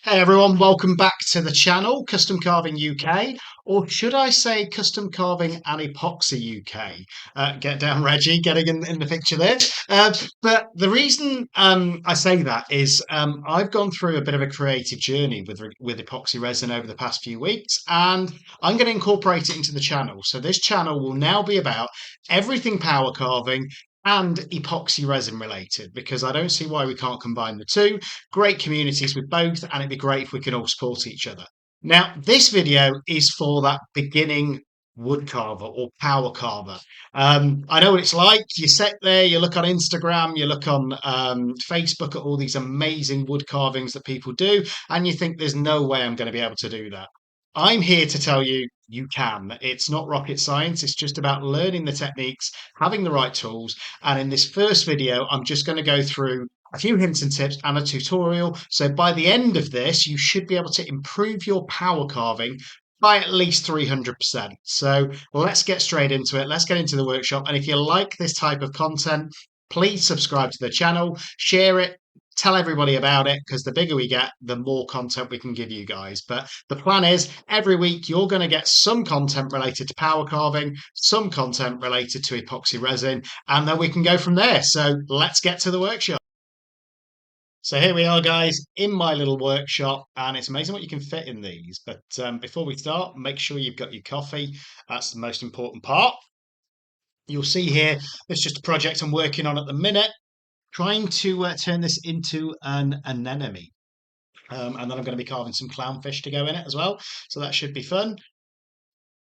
Hey everyone, welcome back to the channel, Custom Carving UK, or should I say Custom Carving and Epoxy UK? Get down, Reggie, getting in the picture there. But the reason I say that is I've gone through a bit of a creative journey with epoxy resin over the past few weeks, and I'm going to incorporate it into the channel. So this channel will now be about everything power carving and epoxy resin related, because I don't see why we can't combine the two. Great communities with both, and it'd be great if we can all support each other. Now, this video is for that beginning wood carver or power carver. I know what it's like. You sit there, you look on Instagram, you look on Facebook at all these amazing wood carvings that people do, and you think there's no way I'm going to be able to do that. I'm here to tell you you can. It's not rocket science. It's just about learning the techniques, having the right tools. And in this first video, I'm just going to go through a few hints and tips and a tutorial. So by the end of this, you should be able to improve your power carving by at least 300%. So let's get straight into it. Let's get into the workshop. And if you like this type of content, please subscribe to the channel, share it, tell everybody about it, because the bigger we get, the more content we can give you guys. But the plan is every week you're going to get some content related to power carving, some content related to epoxy resin, and then we can go from there. So let's get to the workshop. So here we are, guys, in my little workshop, and it's amazing what you can fit in these. But before we start, make sure you've got your coffee. That's the most important part. You'll see here, it's just a project I'm working on at the minute, trying to turn this into an anemone. And then I'm going to be carving some clownfish to go in it as well. So that should be fun.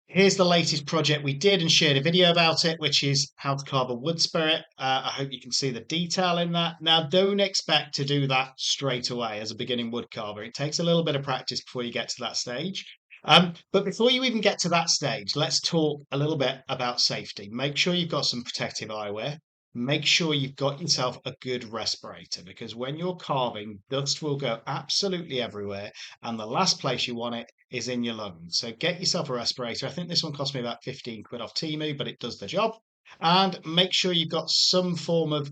Here's the latest project we did and shared a video about it, which is how to carve a wood spirit. I hope you can see the detail in that. Now, don't expect to do that straight away as a beginning wood carver. It takes a little bit of practice before you get to that stage. But before you even get to that stage, let's talk a little bit about safety. Make sure you've got some protective eyewear. Make sure you've got yourself a good respirator, because when you're carving, dust will go absolutely everywhere. And the last place you want it is in your lungs. So get yourself a respirator. I think this one cost me about 15 quid off Temu, but it does the job. And make sure you've got some form of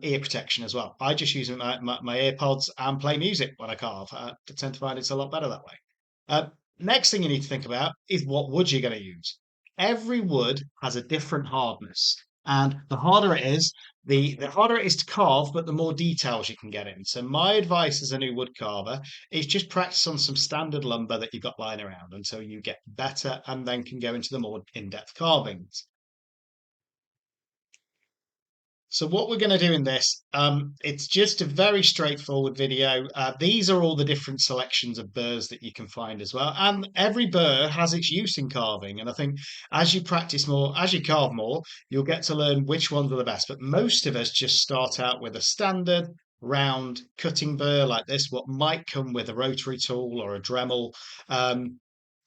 ear protection as well. I just use my AirPods and play music when I carve. I tend to find it's a lot better that way. Uh, Next thing you need to think about is what wood you're going to use. Every wood has a different hardness, and the harder it is, the harder it is to carve, but the more details you can get in. So my advice as a new wood carver is just practice on some standard lumber that you've got lying around until you get better, and then can go into the more in-depth carvings. So what we're going to do in this, it's just a very straightforward video. These are all the different selections of burrs that you can find as well. And every burr has its use in carving. And I think as you practice more, as you carve more, you'll get to learn which ones are the best. But most of us just start out with a standard round cutting burr like this, what might come with a rotary tool or a dremel.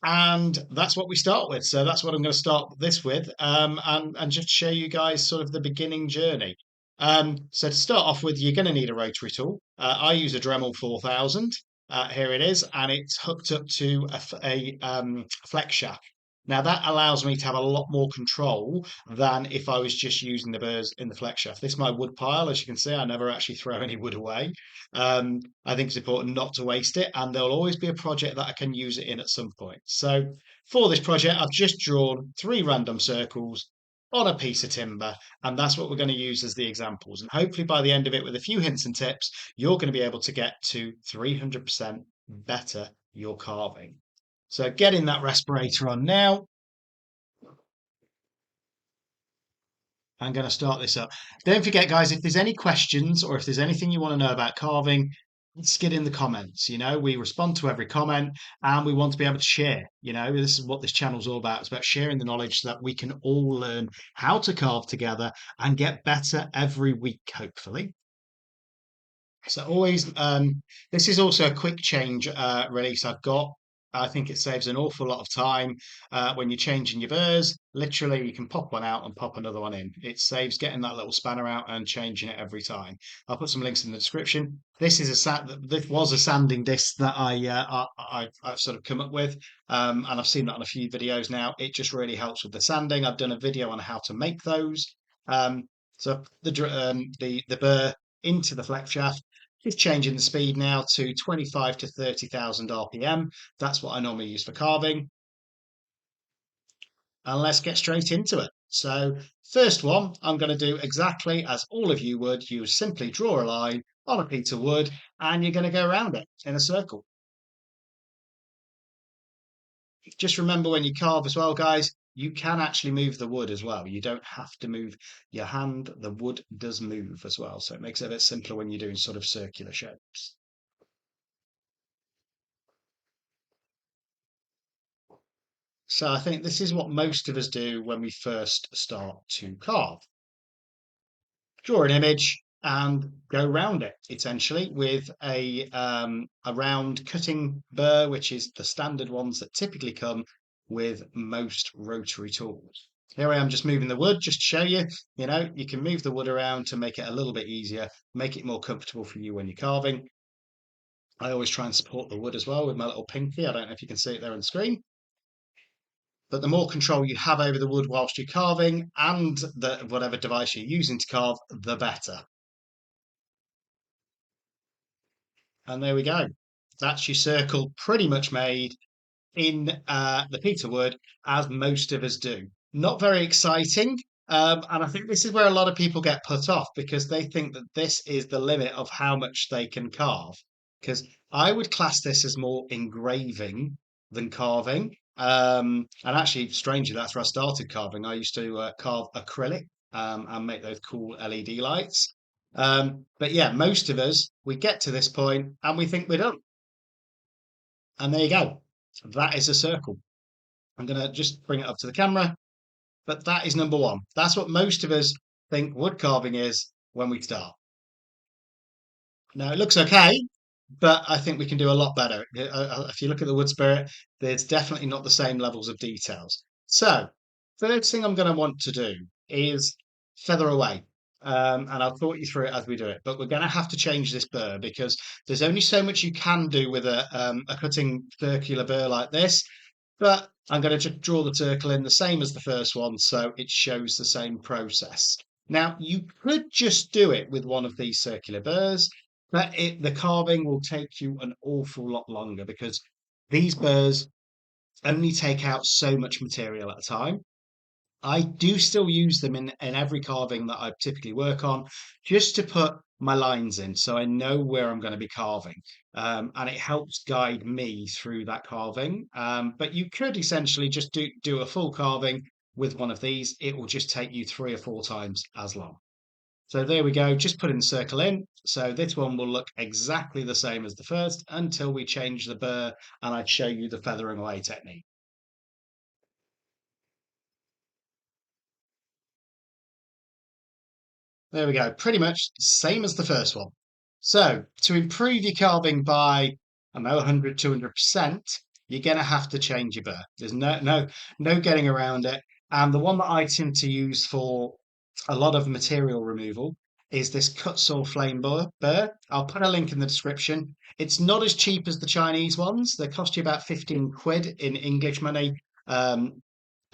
And that's what we start with. So that's what I'm going to start this with, and just show you guys sort of the beginning journey. So to start off with, you're going to need a rotary tool. I use a Dremel 4000. Here it is, and it's hooked up to a flex shaft. Now that allows me to have a lot more control than if I was just using the burrs in the flex shaft. This is my wood pile, as you can see. I never actually throw any wood away. I think it's important not to waste it, and there'll always be a project that I can use it in at some point. So for this project, I've just drawn 3 random circles on a piece of timber, and that's what we're going to use as the examples. And hopefully by the end of it, with a few hints and tips, you're going to be able to get to 300% better your carving. So getting that respirator on now. I'm going to start this up. Don't forget, guys, if there's any questions or if there's anything you want to know about carving, let's get in the comments. You know, we respond to every comment, and we want to be able to share. You know, this is what this channel's all about. It's about sharing the knowledge so that we can all learn how to carve together and get better every week, hopefully. So always, this is also a quick change release I've got. I think it saves an awful lot of time when you're changing your burrs. Literally, you can pop one out and pop another one in. It saves getting that little spanner out and changing it every time. I'll put some links in the description. This is this was a sanding disc that I've sort of come up with, and I've seen that on a few videos now. It just really helps with the sanding. I've done a video on how to make those. So the burr into the flex shaft. Just changing the speed now to 25 to 30,000 RPM. That's what I normally use for carving. And let's get straight into it. So first one, I'm going to do exactly as all of you would. You simply draw a line on a piece of wood and you're going to go around it in a circle. Just remember when you carve as well, guys, you can actually move the wood as well. You don't have to move your hand. The wood does move as well. So it makes it a bit simpler when you're doing sort of circular shapes. So I think this is what most of us do when we first start to carve. Draw an image and go round it essentially with a round cutting burr, which is the standard ones that typically come with most rotary tools. Here I am just moving the wood just to show you, you can move the wood around to make it a little bit easier, make it more comfortable for you when you're carving. I always try and support the wood as well with my little pinky. I don't know if you can see it there on the screen. But the more control you have over the wood whilst you're carving and whatever device you're using to carve, the better. And there we go. That's your circle pretty much made in the peter wood, as most of us do. Not very exciting. And I think this is where a lot of people get put off because they think that this is the limit of how much they can carve. Because I would class this as more engraving than carving. And actually, strangely, that's where I started carving. I used to carve acrylic and make those cool LED lights. But yeah, most of us, we get to this point and we think we're done. And there you go. That is a circle. I'm going to just bring it up to the camera, but that is number one. That's what most of us think wood carving is when we start. Now, it looks okay, but I think we can do a lot better. If you look at the wood spirit, there's definitely not the same levels of details. So, first thing I'm going to want to do is feather away. And I'll talk you through it as we do it. But we're going to have to change this burr because there's only so much you can do with a cutting circular burr like this. But I'm going to just draw the circle in the same as the first one, so it shows the same process. Now, you could just do it with one of these circular burrs, but the carving will take you an awful lot longer because these burrs only take out so much material at a time. I do still use them in every carving that I typically work on, just to put my lines in so I know where I'm going to be carving. And it helps guide me through that carving. But you could essentially just do a full carving with one of these. It will just take you 3 or 4 times as long. So there we go, just putting the circle in. So this one will look exactly the same as the first until we change the burr and I show you the feathering away technique. There we go, pretty much same as the first one. So to improve your carving by, I don't know, 100, 200%, you're going to have to change your burr. There's no getting around it. And the one that I tend to use for a lot of material removal is this cut saw flame burr. I'll put a link in the description. It's not as cheap as the Chinese ones. They cost you about 15 quid in English money.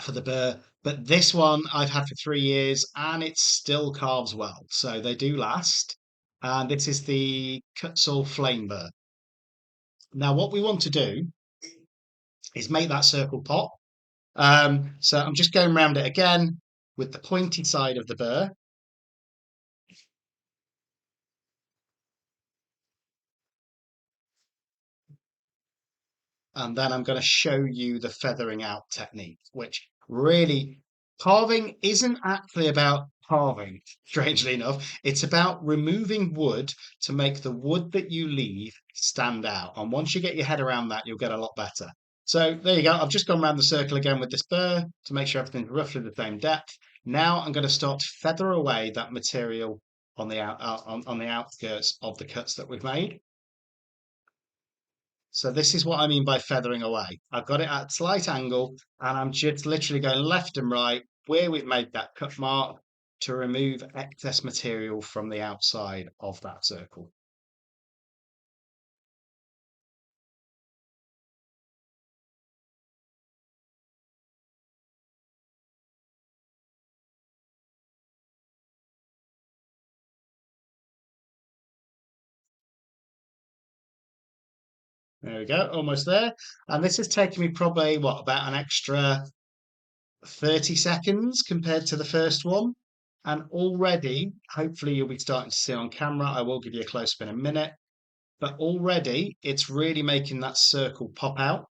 For the burr. But this one I've had for 3 years and it still carves well. So they do last. And this is the Kutzall Flame Burr. Now, what we want to do is make that circle pop. So I'm just going around it again with the pointy side of the burr. And then I'm going to show you the feathering out technique, which really carving isn't actually about carving, strangely enough. It's about removing wood to make the wood that you leave stand out. And once you get your head around that, you'll get a lot better. So there you go. I've just gone around the circle again with this burr to make sure everything's roughly the same depth. Now I'm going to start to feather away that material on the on the outskirts of the cuts that we've made. So this is what I mean by feathering away. I've got it at a slight angle and I'm just literally going left and right where we've made that cut mark to remove excess material from the outside of that circle. There we go, almost there. And this has taken me probably, what, about an extra 30 seconds compared to the first one. And already, hopefully you'll be starting to see on camera, I will give you a close up in a minute, but already it's really making that circle pop out.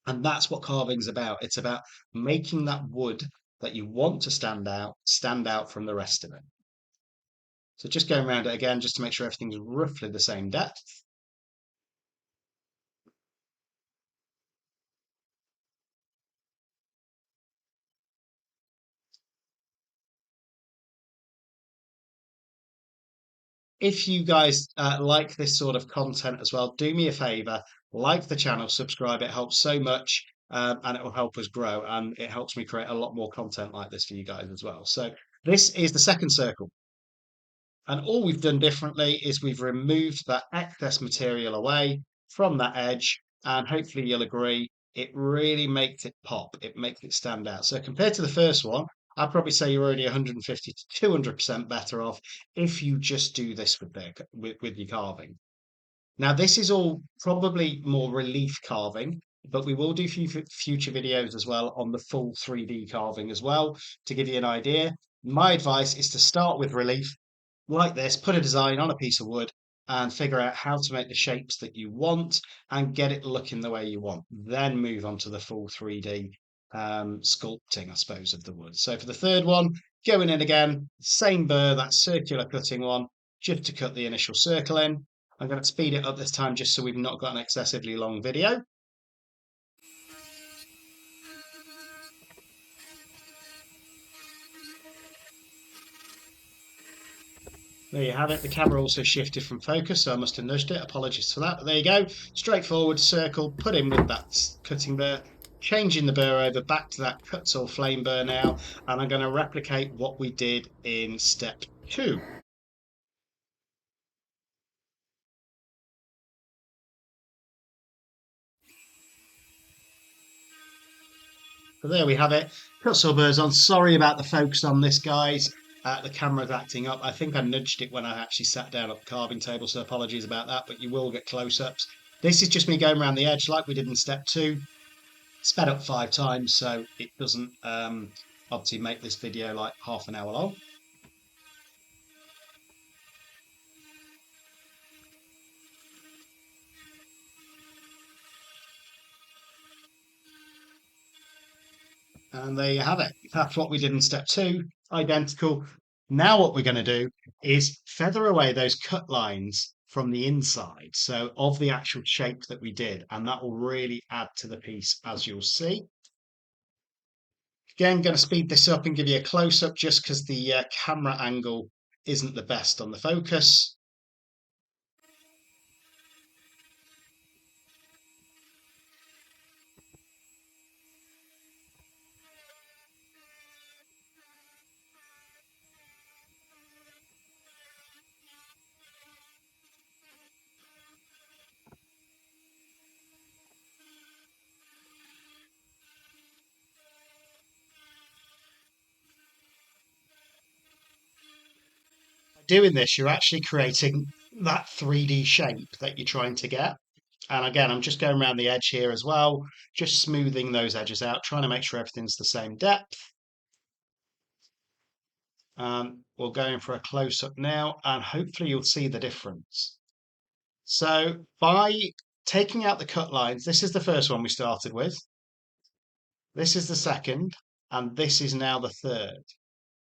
And that's what carving's about. It's about making that wood that you want to stand out from the rest of it. So just going around it again, just to make sure everything's roughly the same depth. If you guys like this sort of content as well, do me a favor, like the channel, subscribe. It helps so much, and it will help us grow, and it helps me create a lot more content like this for you guys as well. So this is the second circle. And all we've done differently is we've removed that excess material away from that edge. And hopefully you'll agree, it really makes it pop. It makes it stand out. So compared to the first one, I'd probably say you're already 150 to 200% better off if you just do this with your carving. Now, this is all probably more relief carving, but we will do future videos as well on the full 3D carving as well to give you an idea. My advice is to start with relief like this, put a design on a piece of wood and figure out how to make the shapes that you want and get it looking the way you want. Then move on to the full 3D sculpting, I suppose, of the wood. So for the third one, going in again, same burr, that circular cutting one, just to cut the initial circle in. I'm going to speed it up this time just so we've not got an excessively long video. There you have it. The camera also shifted from focus, so I must have nudged it. Apologies for that. But there you go. Straightforward circle, put in with that cutting burr, changing the burr over back to that cut saw flame burr now, and I'm going to replicate what we did in step 2. So there we have it. Cut saw burrs on. Sorry about the focus on this, guys. The camera's acting up. I think I nudged it when I actually sat down at the carving table, so apologies about that, but you will get close-ups. This is just me going around the edge like we did in step 2. Sped up 5 times so it doesn't obviously make this video like half an hour long. And there you have it. That's what we did in step 2, identical. Now what we're going to do is feather away those cut lines from the inside, so of the actual shape that we did, and that will really add to the piece, as you'll see. Again, going to speed this up and give you a close-up just because the camera angle isn't the best on the focus. Doing this, you're actually creating that 3D shape that you're trying to get. And again, I'm just going around the edge here as well, just smoothing those edges out, trying to make sure everything's the same depth. We'll go in for a close-up now, and hopefully you'll see the difference. So by taking out the cut lines, this is the first one we started with. This is the second, and this is now the third.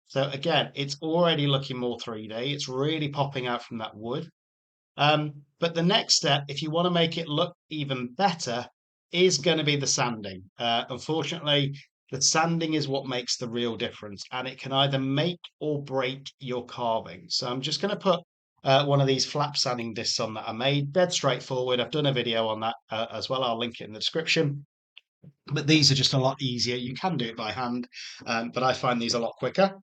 So again, it's already looking more 3D. It's really popping out from that wood. But the next step, if you want to make it look even better, is going to be the sanding. Unfortunately, the sanding is what makes the real difference, and it can either make or break your carving. So I'm just going to put one of these flap sanding discs on that I made. Dead straightforward. I've done a video on that as well. I'll link it in the description. But these are just a lot easier. You can do it by hand, but I find these a lot quicker.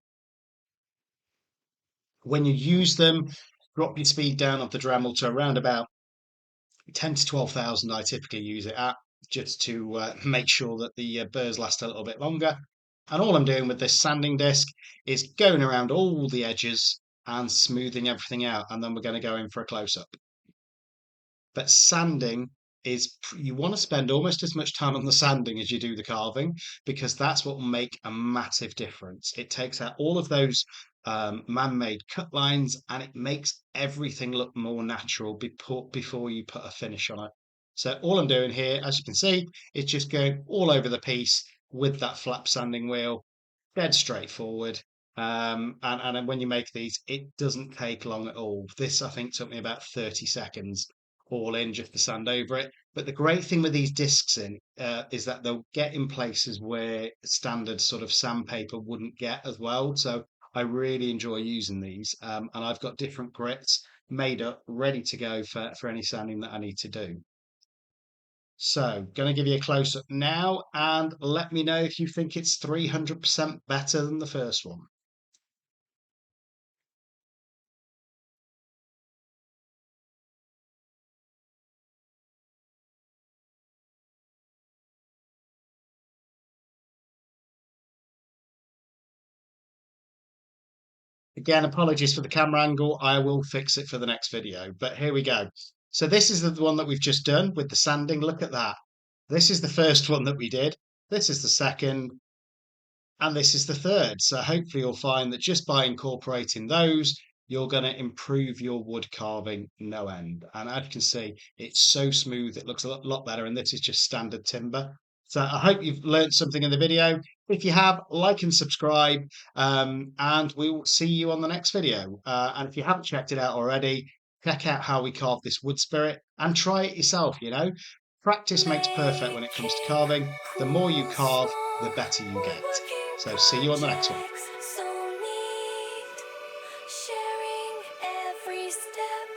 When you use them, drop your speed down of the Dremel to around about 10 to 12,000. I typically use it at, just to make sure that the burrs last a little bit longer. And all I'm doing with this sanding disc is going around all the edges and smoothing everything out. And then we're going to go in for a close-up. But sanding is, you want to spend almost as much time on the sanding as you do the carving, because that's what will make a massive difference. It takes out all of those man-made cut lines, and it makes everything look more natural before you put a finish on it. So all I'm doing here, as you can see, is just going all over the piece with that flap sanding wheel, dead straightforward. And then when you make these, it doesn't take long at all. This, I think, took me about 30 seconds all in just to sand over it. But the great thing with these discs in is that they'll get in places where standard sort of sandpaper wouldn't get as well. So I really enjoy using these. And I've got different grits made up, ready to go for any sanding that I need to do. So, going to give you a close up now and let me know if you think it's 300% better than the first one. Again, apologies for the camera angle. I will fix it for the next video, but here we go. So this is the one that we've just done with the sanding. Look at that. This is the first one that we did. This is the second, and this is the third. So hopefully you'll find that just by incorporating those, you're going to improve your wood carving no end. And as you can see, it's so smooth, it looks a lot better. And this is just standard timber. So I hope you've learned something in the video. If you have, like and subscribe, and we will see you on the next video. And if you haven't checked it out already, check out how we carve this wood spirit and try it yourself. Practice makes perfect when it comes to carving. The more you carve, the better you get. So see you on the next one. So neat, sharing every step